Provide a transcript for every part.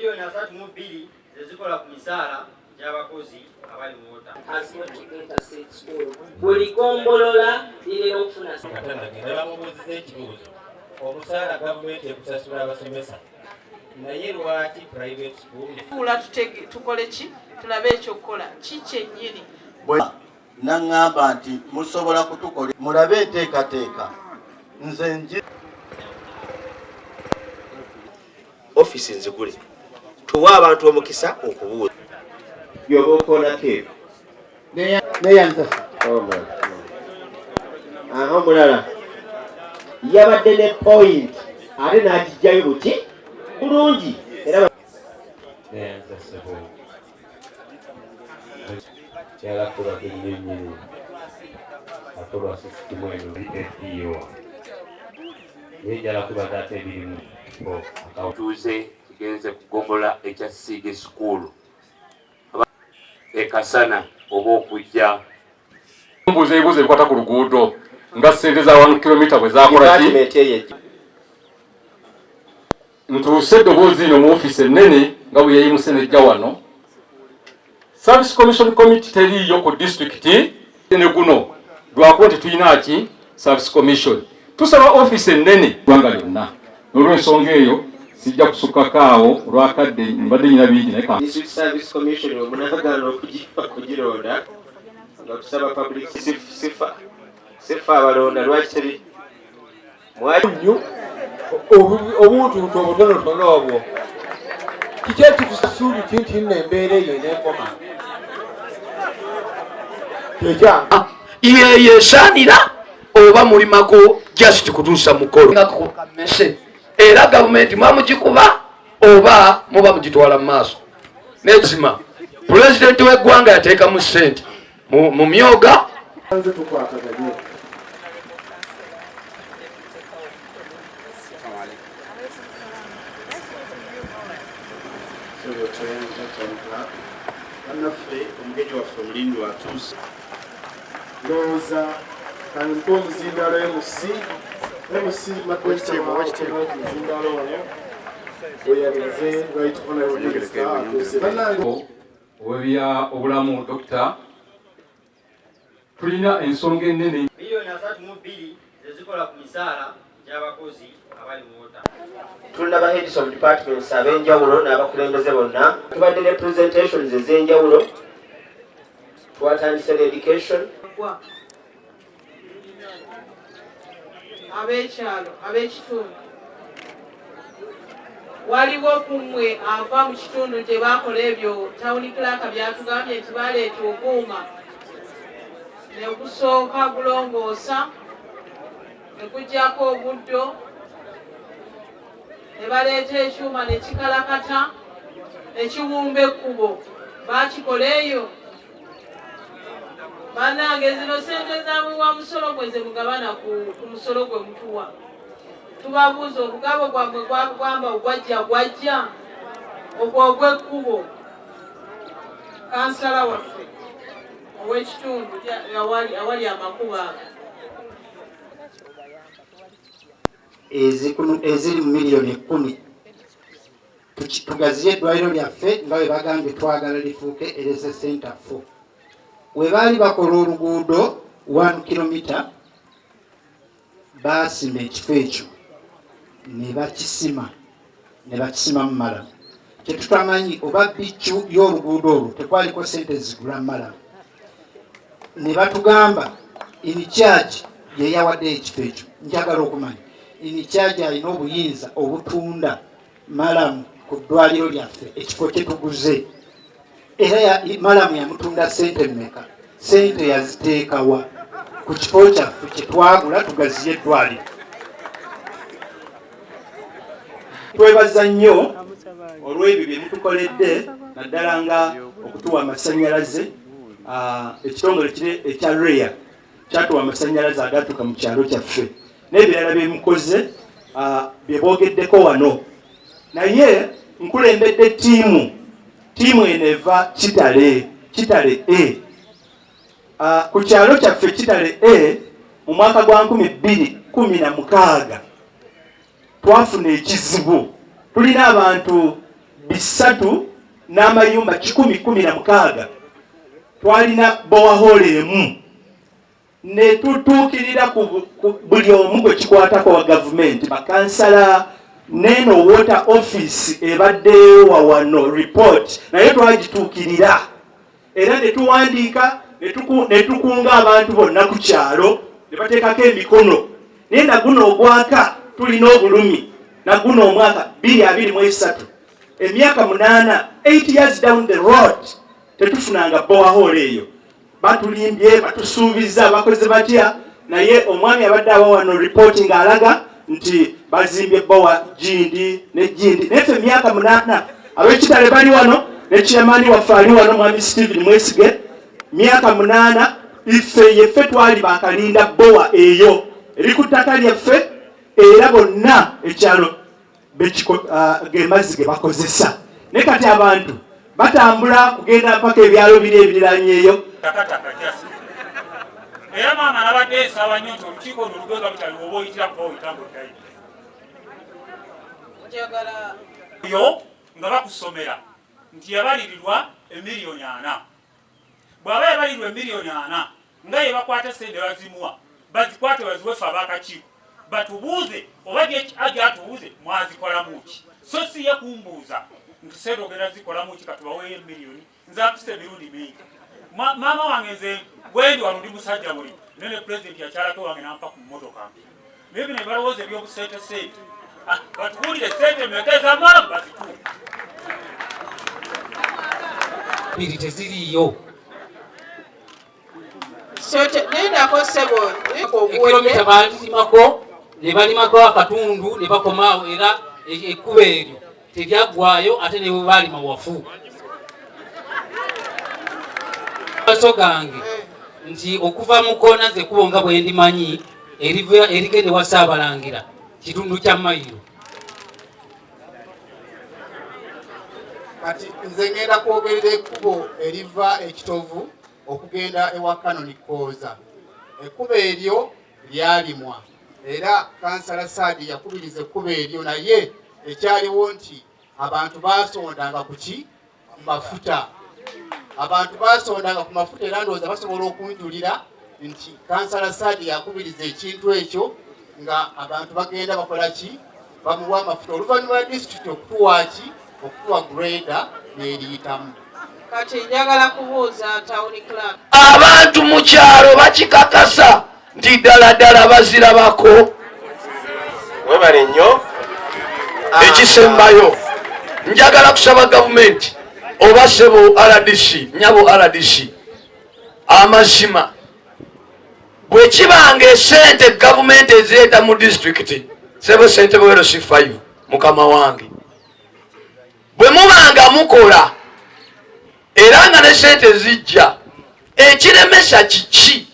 Milioni 32 zezikola ku misaala gy'abakozi abali mu wota. Buli gombolola lirina okufuna bamubuuziza ekibuuzo omusaala gavumenti ekusasula abasomesa naye lwaki private school tukole ki tulabe ekyokukola ki kyennyini naŋŋamba nti musobola kutukola mulabe enteekateeka nze nji ofisi nzigule tuwa abantu omukisa okubuuza byoba okolako ebyo neyanza omulala yabadde ne point ate n'agijjayo buti bulungi era yalakuba ennyonyi akolwa sisitimu eno FPO yejala kuba ate ebirimu tuuze kigenze kugombola ekya Siige School ekasana oba okujja mbuuza ebibuuzo ebikwata ku luguudo nga ssente za 1 kilomita bwe zakola ki ntuuse eddoboozi ino mu ofiisi ennene nga bwe yayimuse nejja wano Service Commission Committee teriiyo ku disitulikiti ne guno lwakuba tetulina ki Service Commission tusaba ofiisi ennene ggwanga lyonna olw'ensonga eyo sijja kusukkako awo olwakadde mbadde nyina bingi naye District Service Commission omunagaana okugironda nga tusaba public sifa abalonda lwaki teri nnyo obuntuntu obutonotono obwo kiki ekitusuubiti nti nno embeera eyo eneekoma kyekyanga yeyesaanira oba mulimako just kutuusa mukolo era gavumenti mwamugikuba oba muba mugitwala mu maaso nezima pulezidenti w'eggwanga yateekamu ssente mu myoga bannaffe omugenyi waffe omulindi watuuse ndowooza kanko omuzindalo MC omuzindalo wano weyageze obya obulamu dokita tulina ensonga ennene Milioni 32 zezikola ku misaala gy'abakozi abali mu wota. tulina ba heads of departments ab'enjawulo n'abakulembeze bonna tubadde ne presentations ez'enjawulo twatandise ne education ab'ekyalo ab'ekitundu waliwo kumwe ava mu kitundu gye bakola ebyo tawuni clerk byatugambye nti baleeta obuuma ne gusooka gulongoosa ne gujjako obuddo ne baleeta ekyuma ne kikalakata ne kiwumba ekkubo bakikola eyo bannange zino sente zaabwe wa musolo mweze mugabana ku musolo gwe mutuwa tubabuuza obugabo bwammwe gwamba gwajja ogwo ogw'ekkubo kansala waffe ow'ekitundu awali amakubo ago eziri mu miliyoni 10 tugaziye eddwaliro lyaffe nga bwe bagambye twagala lifuuke erese center 4 we baali bakola oluguudo 1 kilomita baasima ekifo ekyo ne bakisima mu Malamu tetutamanyi oba biccu y'oluguudo olwo tekwaliko sente zigula Malamu ne batugamba in charge ye yawadde ekifo ekyo njagala okumanya in charge alina obuyinza obutunda Malamu ku ddwaliro lyaffe ekifo kye tuguze era Malamu yamutunda sente mmeka sente yaziteekawa ku kifo kyaffe kye twagula tugaziye eddwaliro twebaza nnyo olw'ebyo bye mutukoledde naddala nga okutuwa amasannyalaze ekitongole kiri ekya REA kyatuwa amasannyalaze agatuuka mu kyalo kyaffe n'ebirala bye mukoze bye boogeddeko wano naye nkulembedde ttiimu eno eva kitale ku kyalo kyaffe kitale mu mwaka gwa 2016 twafuna ekizibu tulina abantu 3 n'amayumba 116 twalina bowahole emu ne tutuukirira ku buli omu gwe kikwatako wa gavumenti bakansala neno water office ebaddeyo wawano report naye twagituukirira era ne tuwandiika ne tukunga abantu bonna ku kyalo ne bateekako emikono naye naguno ogwaka tulina obulumi naguno omwaka 2023 emyaka 8 years down the road tetufunanga bowahole eyo batulimbye batusuubiza bakoze batya naye omwami abadde awo wano reporting alaga nti bazimbye bowa jindi neffe emyaka 8 ab'ekitale bali wano ne chairman waffe ali wano mwami Stephen Mwesige myaka 8 yeffe twali bakalinda bowa eyo eri ku ttaka lyaffe era bonna ekyalo gemazzi ge bakozesa ne kati abantu batambula kugenda mpaka ebyalo biri ebiriranyeeyo era maama nabadde esaba nnyo nti olukiiko luno lugenda lutali oba oyitira kuba oyitango ddayi yo nga bakusomera nti yabalirirwa emiliyoni 4 bw'aba yabalirirwa emiliyoni 4 nga ye bakwata sente bazimuwa bazikwate baziwefe abakakiiko batubuuze oba agyatubuuze mwazikolamu ki so si ye kumbuuza nti sente ogenda zikolamu ki katubaweeyo emiliyoni nze apise emirundi mingi maama wange nze bwendi wano ndi musajja buli nene pulezidenti yakyalako wange nampa ku mmotoka naye bino ebalowooza ebyobusente sente batubuulire sente mekeza mala bazituuka biri teziriiyo ekilomita balimako ne balimako akatundu ne bakomaawo era ekkubo eryo teryaggwayo ate ne bwe baalima wafu maaso gange nti okuva Mukono nze kubo nga bwe ndimanyi erigende wa Ssaabalangira kitundu kya mayiro kati nze ngenda kwogerera ekkubo eriva ekitovu okugenda ewa Kanoni Kooza ekkubo eryo lyalimwa era kansala Saadi yakubiriza ekkubo eryo naye ekyaliwo nti abantu basondanga kuki mafuta abantu basondanga ku mafuta era ndowooza basobola okunjulira nti kansala Saadi yakubiriza ekintu ekyo nga abantu bagenda bakola ki bamuwa amafuta oluvannyuma lwa disitulikiti okutuwa ki okutuwa greda n'eriyitamu kati njagala kubuuza town clerk abantu mu kyalo bakikakasa nti ddala bazirabako webale nnyo ekisembayo njagala kusaba gavumenti oba sebo RDC nyabo RDC amazima bwe kibanga esente gavumenti ezireeta mu disitulikiti sebo sente bwero si 5 mukama wange bwe mubanga mukola era nga ne sente zijja ekiremesa kiki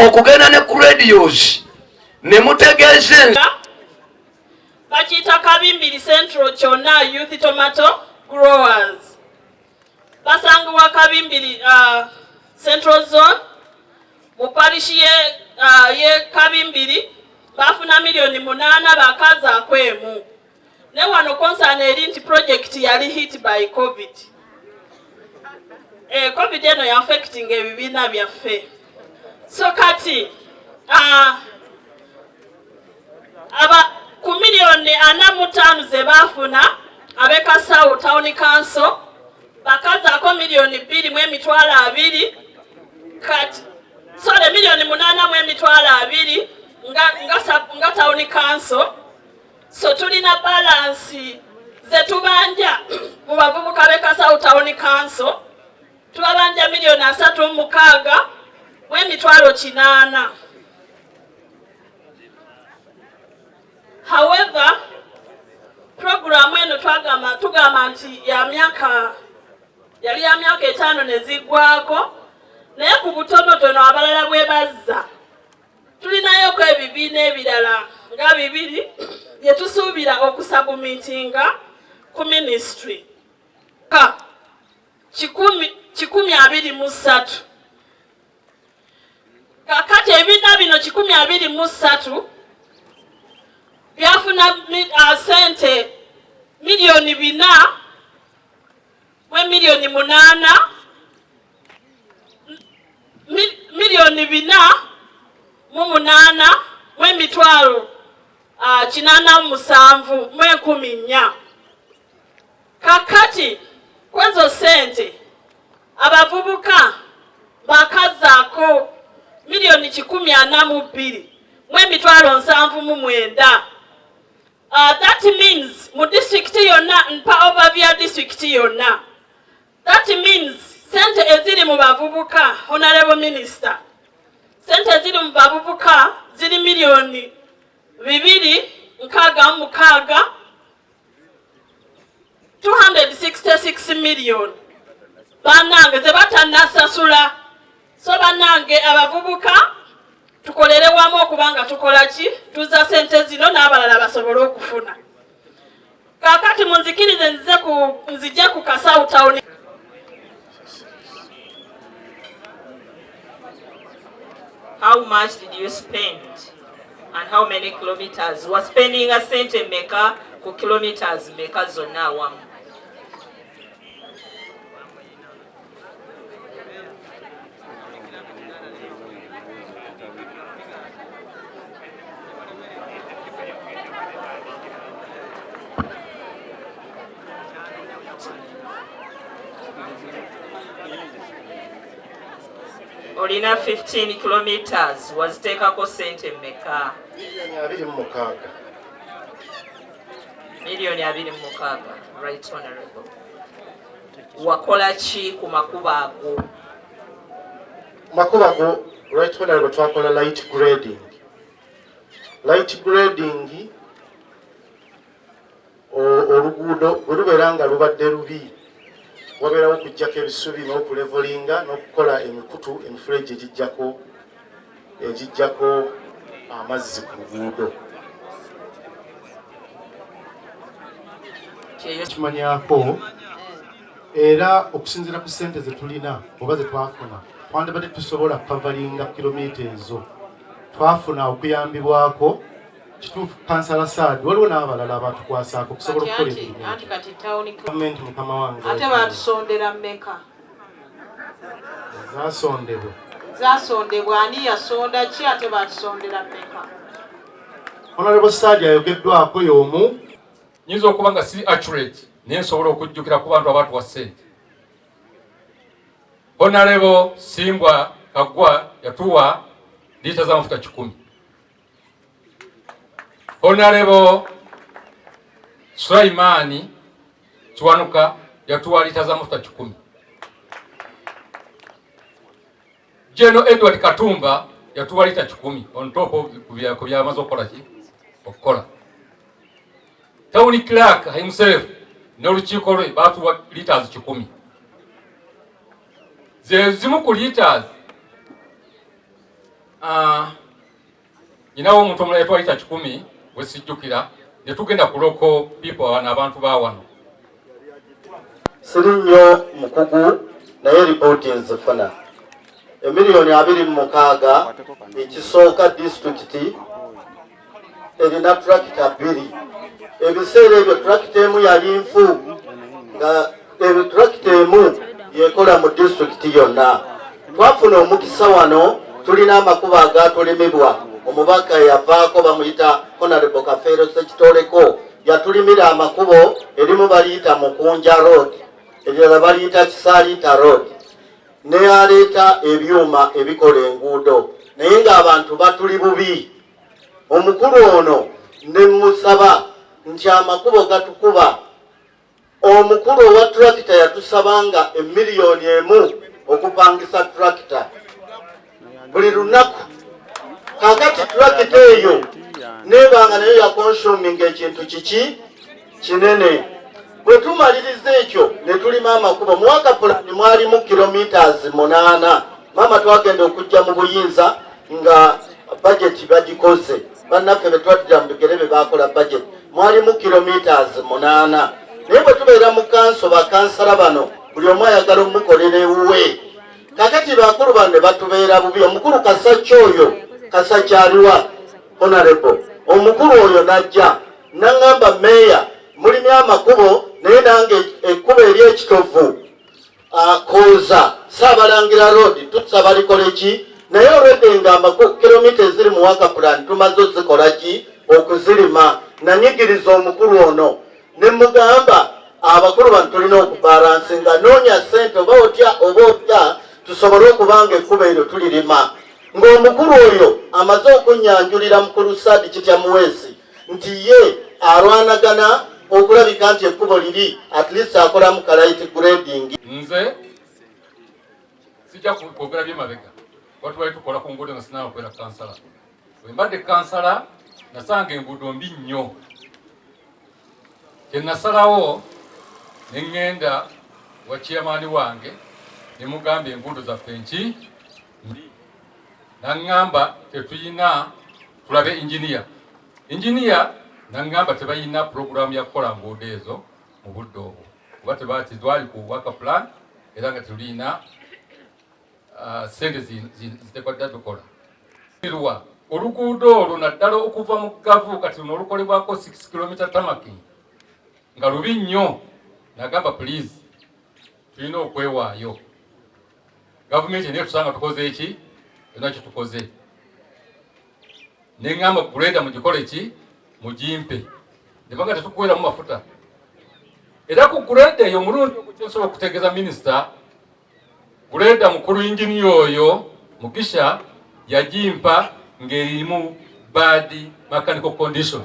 okugenda ne ku radios ne mutegeeza bakiyita Kabimbiri Central kyonna Youth Tomato Growers basangibwa Kabimbiri Central Zone mu parish ye Kabimbiri bafuna miliyoni 8 bakazaako emu ne wano concern eri nti project yali hit by COVID. COVID eno ya affecting ebibiina byaffe so kati aba ku miliyoni 45 ze bafuna abe Kasawo Town Council bakazaako miliyoni 2.2 kati sole miliyoni 8.2 nga Town Council so tulina balance ze tubanja mu bavubuka be Kasawo Town Council tubanja miliyoni 3.6 however program eno tugamba nti yali ya myaka 5 nezigwako naye ku butonotono abalala bwe bazza tulinayo ko ebibiina ebirala nga 2 bye tusuubira okusabumitinga ku ministry ka 123 kakati ebibiina bino 123 byafuna sente miliyoni 4 miliyoni 8 miliyoni 4 mu 8 mw'emitwalo 87 mu 14. Kakati kwezo sente abavubuka bakazaako miliyoni 142 mw'emitwalo 79. That means mu district yonna mpa overview ya district yonna. That means sente eziri mu bavubuka, Honorable Minister, sente eziri mu bavubuka ziri miliyoni 2.66 266 million. Banange ze batanasasula. So banange abavubuka tukolere wamu okubanga tukola ki tuzza sente zino n'abalala basobole okufuna. Kakati munzikirize nzija ku Kasawo town. How much did you spend and how many kilometers? Was spending a sente meka ku kilometers meka zonna wamu? Olina 15 kilometers waziteekako sente meka? Miliyoni 26. Right Honorable. Wakola ki ku makubo ago? Makubo ago, Right Honorable, twakola light grading. Light grading oluguudo bwe lubeera nga lubadde lubi wabeerawo okuggyako ebisubi n'okulevelinga n'okukola emikutu emifuleegi egijjako amazzi ku luguudo. Kimanyako era okusinziira ku ssente ze tulina oba ze twafuna twandibadde tusobola kukavalinga kilomita ezo. Twafuna okuyambibwako kituufu kansala Saadi waliwo n'abalala abatukwasaako okusobola okukola ebirimu. Gavumenti mukama wange ate batusondera mmeka? Zasondebwa ani yasonda ki ate batusondera mmeka? Honorable Saadi ayogeddwako y'omu. Nyinza okuba nga si accurate naye nsobola okujjukira ku bantu abatuwa ssente. Honorable Simbwa Kaggwa yatuwa lita z'amafuta 10. Honorable Sulaimani Kiwanuka yatuwa lita z'amafuta 10. General Edward Katumba yatuwa lita 10 on top of ku byamaze okukola. Town clerk himself n'olukiiko lwe batuwa liters 10. Ze zimu ku liters nyinawo omuntu omulala yatuwa lita 10 we sijjukira ne tugenda ku local people abantu ba wano. Siri nnyo mukugu naye ripooti nzifuna. Emiliyoni 26 ekisooka disitulikiti erina tulakita 2. Ebiseera ebyo tulakita emu yali nfu nga tulakita emu yekola mu disitulikiti yonna. Twafuna omukisa wano tulina amakubo agatulimibwa. Omubaka yavaako bamuyita Honorable Kafeero Sekitoleko yatulimira amakubo erimu baliyita Mukunja Road erirala baliyita Kisaalita Road ne aleeta ebyuma ebikola enguudo naye ng'abantu batuli bubi. Omukulu ono ne musaba nti amakubo gatukuba. Omukulu owa tulakita yatusabanga emiliyoni 1 okupangisa tulakita buli lunaku. Kakati tulakita eyo nebanga nayo yakonsuming ekintu kiki kinene. Bwe tumaliriza ekyo ne tulima amakubo mwaka pulani mwalimu kilometers 8. Mama twagenda okujja mu buyinza nga budget bagikoze. Bannaffe betwaddira mu bigere be bakola budget mwalimu kilometers 8. Naye bwe tubeera mu kanso bakansala bano buli omu ayagala omukolera ewuwe. Kakati bakulu bano ne batubeera bubi. Omukulu Kasaki oyo Kasakyaliwa Honorable omukulu oyo najja n'angamba meya mulimu amakubo naye nange ekkubo ery'ekitovu koza Ssaabalangira road tusaba likole ki naye olwedde ngamba kilomita eziri mu waka plan tumaze zikola ki okuzirima nanyigiriza omukulu ono ne mugamba abakulu bano tulina okubalansi nga noonya ssente oba otya tusobole okubanga ekkuba eryo tulirima ng'omukulu oyo amaze okunyanjulira mu kulusadi kitya muweesi nti ye alwanagana okulabika nti ekkubo liri at least akolamu kalaiti grading. Nze sijja kwogera byemabega watu bali tukola ku nguudo nga sinaba kubeera kansala. Bwe mbadde kansala nasanga enguudo mbi nnyo. Kye nasalawo ne ŋŋenda wa chairman wange ne mugamba enguudo zaffe nki naŋŋamba tetuyina tulabe engineer naŋŋamba tebayina programu ya kukola nguudo ezo mu budde obwo kuba tebati twali ku waka plan era nga tulina sente ziteekwadde tukola. Oluguudo olwo naddala okuva mu gavu kati luno olukolebwako 6 km tamaki nga lubi nnyo. Nagamba please tulina okwewaayo gavumenti ene tusanga tukoze eki yonna kitukoze neŋŋamba guleda mugikole ki mugimpe nebanga tetukuweramu mafuta era ku guleda eyo omulundi okukyosobola okutegeeza minisita guleda mukulu inginiya oyo Mugisha yagimpa ng'erimu bad mechanical condition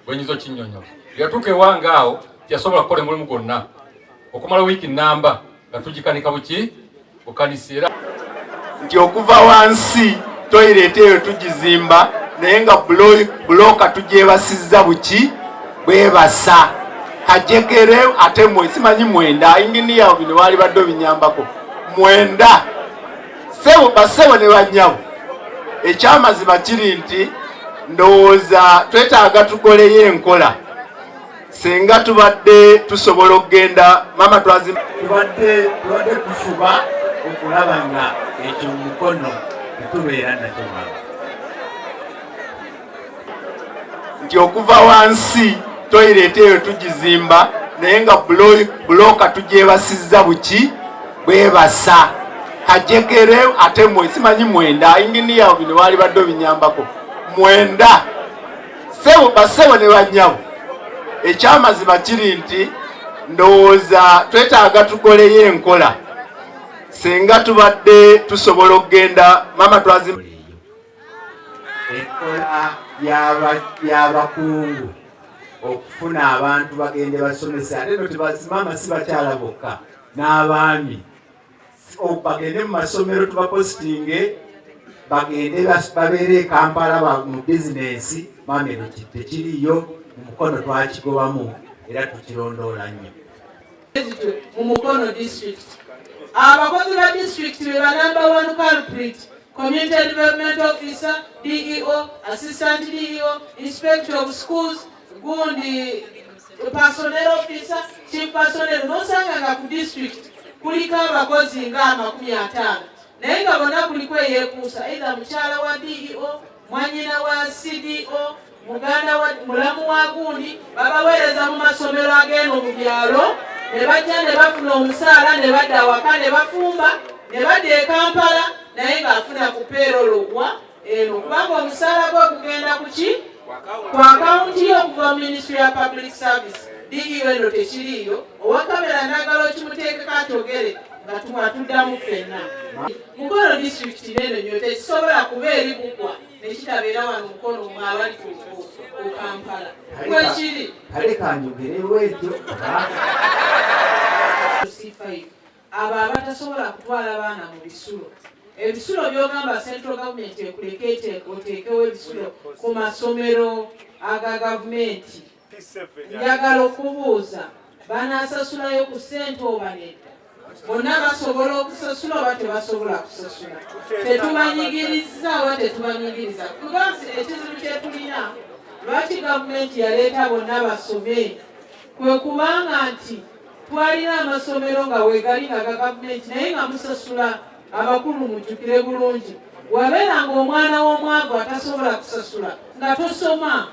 bwenyizo kinyonyola yatuuka ewange awo yasobola kukola omulimu gwonna okumala wiiki nnamba nga tugikanika buki bukanisa era nti okuva wansi toyireta eyo tugizimba naye nga buloka tugyebasizza buki bwebasa kajekere ate mwe simanyi mwenda inginiya bino wali badde binyambako mwenda basebo ne banyabo. Ekyamazima kiri nti ndowooza twetaaga tukoleyo enkola senga tubadde tusobola okugenda mama tubadde kufuba okulaba nga ekyo Mukono tetubeera nakyo nti okuva wansi toyireta eyo tugizimba naye nga buloka tugyebasizza buki bwebasa kajekere ate mwe simanyi mwenda inginiya bino wali badde binyambako mwenda basebo ne banyabo. Ekyamazima kiri nti ndowooza twetaaga tukoleyo enkola senga tubadde tusobola okugenda mama enkola y'abakungu okufuna abantu bagende basomesa ate no tebazimama si bakyala bokka n'abaami bagende mu masomero tubapositinge bagende babeere e Kampala mu bizinesi mamero tekiriyo mu Mukono twakigobamu era tukirondoola nnyo mu Mukono district. Abakozi ba district be ba number 1 culprit, community development officer, DEO, assistant DEO, inspector of schools, gundi personnel officer, chief personnel. Nosanga nga ku district kuliko abakozi nga 50 naye nga bonna kuliko eyeekuusa either mukyala wa DEO, mwanyina wa CDO, muganda wa mulamu wa gundi babaweereza mu masomero ag'eno mu byalo ne bajja ne bafuna omusaala ne badda awaka ne bafumba ne badda e Kampala naye ng'afuna ku peerologwa eno kubanga omusaala gwe gugenda ku ki ku akawunti yo okuva mu Ministry ya Public Service. DEO eno tekiriiyo owa kamera ndagala okimuteekeko akyogere nga tumwatuddamu ffenna. Mukono district neno nnyo tekisobola kuba eri bukwa nekitabeera wano Mukono mwabali ku Kampala kwekiri kale kanjogerewo ekyo abo abatasobola kutwala abaana mu bisulo. Ebisulo byogamba central government ekulekete oteekewo ebisulo ku masomero aga gavumenti. Njagala okubuuza banaasasulayo ku ssente oba nedda? Bonna basobola okusasula oba tebasobola kusasula? Tetubanyigiriza oba tetubanyigiriza? Kuba ekizibu kyetulina lwaki gavumenti yaleeta bonna basome kwe kubanga nti twalina amasomero nga weegali nga ga gavumenti naye nga musasula abakulu mujjukire bulungi. Wabeera ng'omwana w'omwavu atasobola kusasula nga tosoma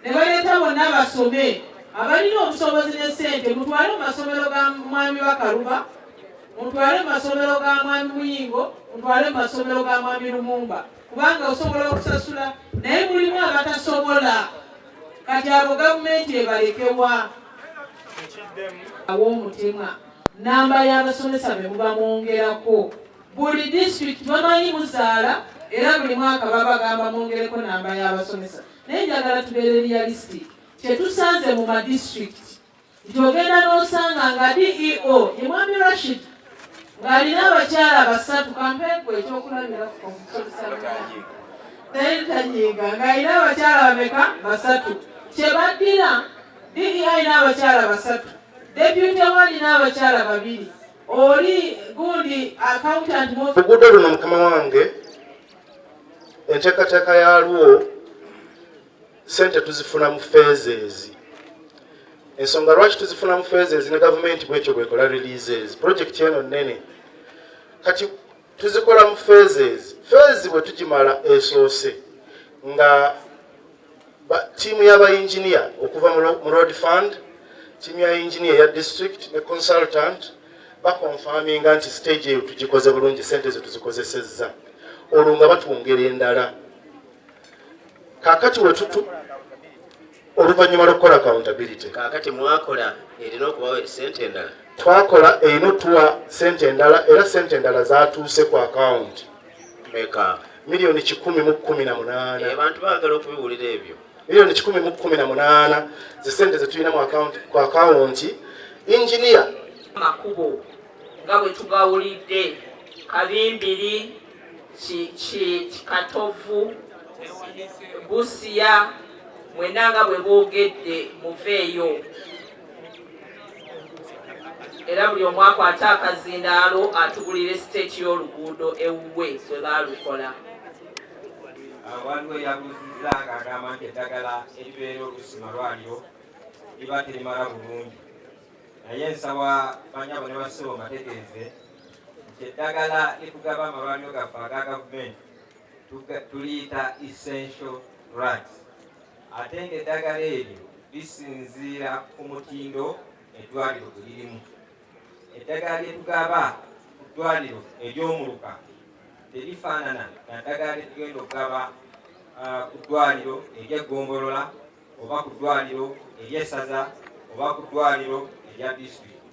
ne baleeta bonna basome abalina obusobozi n'essente mutwale mu masomero ga mwami Bakaluba muntwale mu masomero ga mwami Muyingo, muntwale mu masomero ga mwami Lumumba, kubanga osobola okusasula naye mulimu abatasobola. Kati abo gavumenti ebalekewa aw'omutima. Namba y'abasomesa be muba mwongerako. Buli district bamanyi muzaala era buli mwaka babagamba mwongereko namba y'abasomesa. Naye njagala tubeere realistic. Kyetusanze mu madistrict nti ogenda n'osanga nga DEO ye mwami Rashid ng'alina abakyala 3 kampeegwe ekyokulabira omusomesa naye tanyiga ng'alina abakyala bameka 3 kyebaddira DEO alina abakyala 3 deputy alina abakyala 2 oli gundi accountant oluguudo luno mukama wange enteekateeka yalwo sente tuzifuna mu phases. Ensonga lwaki tuzifuna mu phases ne gavumenti bwekyo bwekola releases. Project eno nnene kati tuzikola mu phases. Phase bwe tugimala esoose nga tiimu y'abainginia okuva mu road fund, tiimu ya engineer ya district ne consultant bakonfaminga nti stage eyo tugikoze bulungi, sente ze tuzikozesezza, olwo nga batwongera endala. Kakati wetutu oluvannyuma lw'okukola accountability. Kakati mwakola erina okubawa sente endala. Twakola erina otuwa sente endala era sente endala zatuuse ku account. Meka? Milioni 118. Abantu baagala okubiwulira ebyo. Milioni 118 ze sente ze tulina ku account. Engineer makubo nga bwe tugawulidde Kabimbiri, Katovu, Busia, mwenanga bwe boogedde muveeyo. Era buli omu akwata akazindaalo atugulire siteeti y'oluguudo ewuwe bwe baalukola. Waliwo yabuuzizza ng'agamba nti eddagala eribeera oluusi malwaliro liba terimala bulungi. Naye nsaba banyabo ne bassebo bategeeze nti eddagala litugaba amalwaliro gaffe aga gavumenti tuliyita essential rights. Ate ng'eddagala eryo lisinziira ku mutindo eddwaliro gwe lirimu. Eddagala lyetugaba ku ddwaliro ery'omuluka terifaanana na ddagala lyetugenda okugaba ku ddwaliro ery'eggombolola oba ku ddwaliro ery'essaza oba ku ddwaliro erya disitulikiti.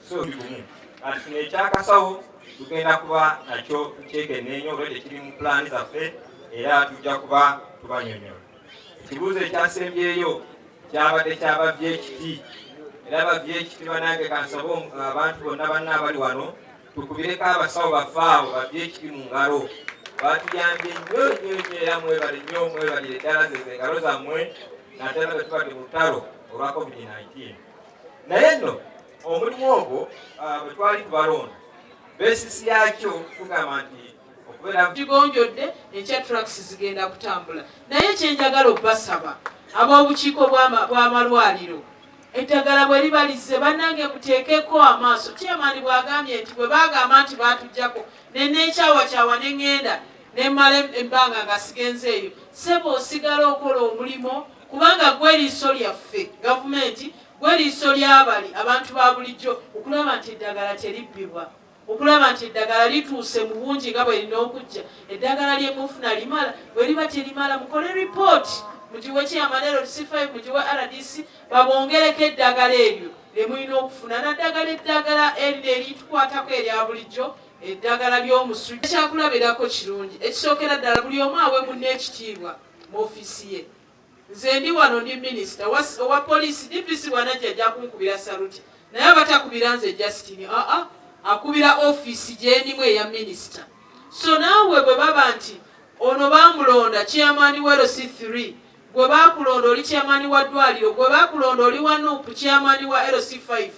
So bigumu kati kino ekyakasawo tugenda kuba nakyo tukyekenneenya olwo tekiri mu pulaani zaffe era tujja kuba tubanyonyola. Ekibuuzo ekyasembyeyo kyabadde kyabavya ekiti era bavya ekiti banange kansaba abantu bonna banna abali wano tukubireko abasawo baffe abo bavya ekiti mu ngalo. Batuyambye nnyo era mwebale nnyo mwebalire eddala zeze engalo zammwe naddala bwe tubadde mu lutalo olwa COVID-19. Naye nno omulimu ogwo bwe twali tubalonda beesisi yakyo tugamba nti okubeera kigonjodde enkya trucks zigenda kutambula. Naye kyenjagala obbasaba ab'obukiiko bw'amalwaliro eddagala bwe libalizze bannange muteekeko amaaso. Chairman bw'agambye nti bwe baagamba nti baatuggyako neneekyawakyawa ne ŋŋenda ne mmala ebbanga nga sigenzeeyo, ssebo osigala okola omulimu kubanga gwe liiso lyaffe gavumenti, gwe liiso ly'abali abantu ba bulijjo okulaba nti eddagala teribbibwa, okulaba nti eddagala lituuse mu bungi nga bwe lina okujja. Eddagala lyemufuna limala, bwe liba terimala mukole ripooti mugiwe kyamanero C5 mugiwe RDC babongereko eddagala eryo lyemulina okufuna naddagala eddagala erino eritukwatako erya bulijjo eddagala ly'omusu. Ekyakulabirako kirungi ekisookera ddala buli omu awe munne ekitiibwa mu ofiisi ye. Nze ndi wano ndi minisita owa poliisi DPC bwanajja ajja kunkubira saluti naye abatakubira nze Justine akubira ofiisi gyendimu eya minisita. So naawe bwe baba nti ono baamulonda chairman wa LC3 gwe baakulonda oli chairman wa ddwaliro gwe baakulonda oli wa NUP chairman wa LC5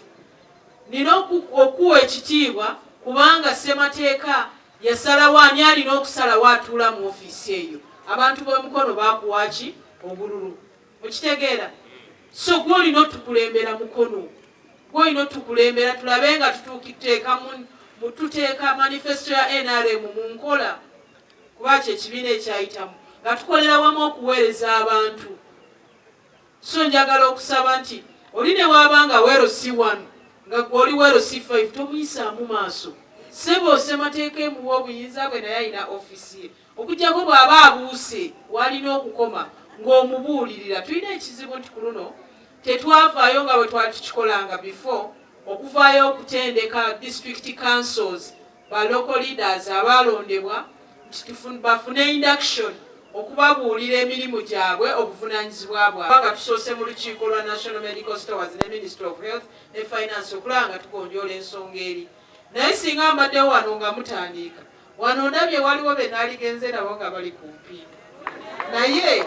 nina okuwa ekitiibwa kubanga ssemateeka yasalawo ani alina okusalawo atuula mu ofiisi eyo. Abantu b'Omukono baakuwaki obululu mukitegeera. So gwe olina otukulembera Mukono, gwe olina otukulembera tulabe nga tuteeka manifesto ya NRM mu nkola kuba kye ekibiina ekyayitamu nga tukolera wamu okuweereza abantu. So njagala okusaba nti oli ne waabanga weero C1 nga gw'oli weero C5 tomuyisaamu maaso. sebo semateeka emuwa obuyinza bwe naye alina ofisi ye okujjako bw'aba abuuse walina okukoma ng'omubuulirira. Tulina ekizibu nti ku luno tetwavaayo nga bwe twali tukikolanga before okuvaayo okutendeka district councils ba local leaders abalondebwa nti bafune induction okubabuulira emirimu gyabwe obuvunanyizibwa bwabwe nga tusoose mu lukiiko lwa National Medical Stores ne Ministry of Health ne Finance okulaba nga tugonjoola ensonga eri. Naye singa mbaddewo wano nga mutandiika wano ndabye waliwo be naaligenze nabo nga bali kumpi naye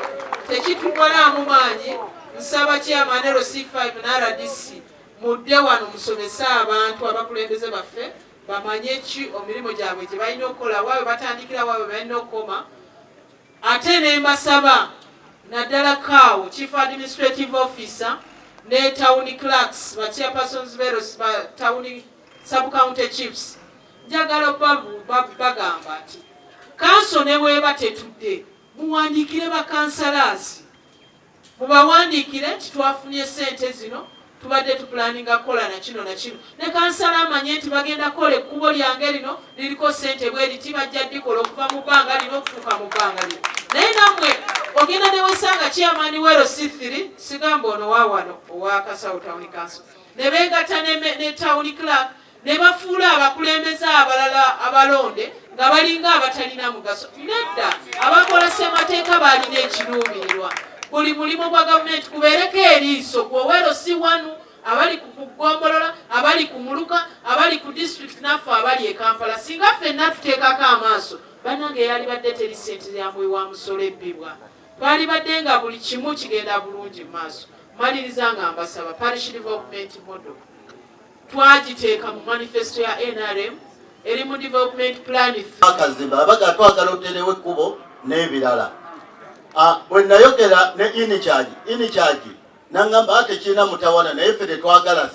tekitumalaamu maanyi. Nsaba chairman C5 na RDC mudde wano musomese abantu abakulembeze baffe bamanye ki omirimu gyabwe gye balina okukola waabwe batandikira waabwe balina okukoma. Ate ne mbasaba naddala kaawo Chief Administrative Officer ne Town Clerks ba Chairpersons Veros ba Town Sub-County Chiefs njagala bagamba nti kanso ne bweba tetudde muwandiikire ba councillors mubawandiikire nti twafunye ssente zino tubadde tupulaninga kukola na kino na kino ne kansala amanye nti bagenda kukola ekkubo lyange lino liriko ssente bwe liti bajja ddikola okuva mu bbanga lino okutuuka mu bbanga lino. Naye nammwe ogenda ne wesanga chairman wero C3 sigamba ono waawano owa Kasawo Town Council ne beegatta ne Town Clerk ne bafuula abakulembeze abalala abalonde nga balinga abatalina mugaso. Nedda abakola ssemateeka baalina ekiruubirirwa. Buli mulimu gwa gavumenti kubeereko eriiso gw'owero si wanu abali ku Kugombolola abali ku Muluka abali ku district naffe abali e Kampala. Singa ffenna tuteekako amaaso bannange yali badde teri ssente yamwe wa musolo ebbibwa twali badde nga buli kimu kigenda bulungi mu maaso. Maliriza nga mbasaba parish development model twagiteeka mu manifesto ya NRM eri mu development plan akazimba abaga twagala oterewo ekkubo n'ebirala. Bwe nayogera ne in charge nangamba ate kiina mutawana naye ffe tetwagala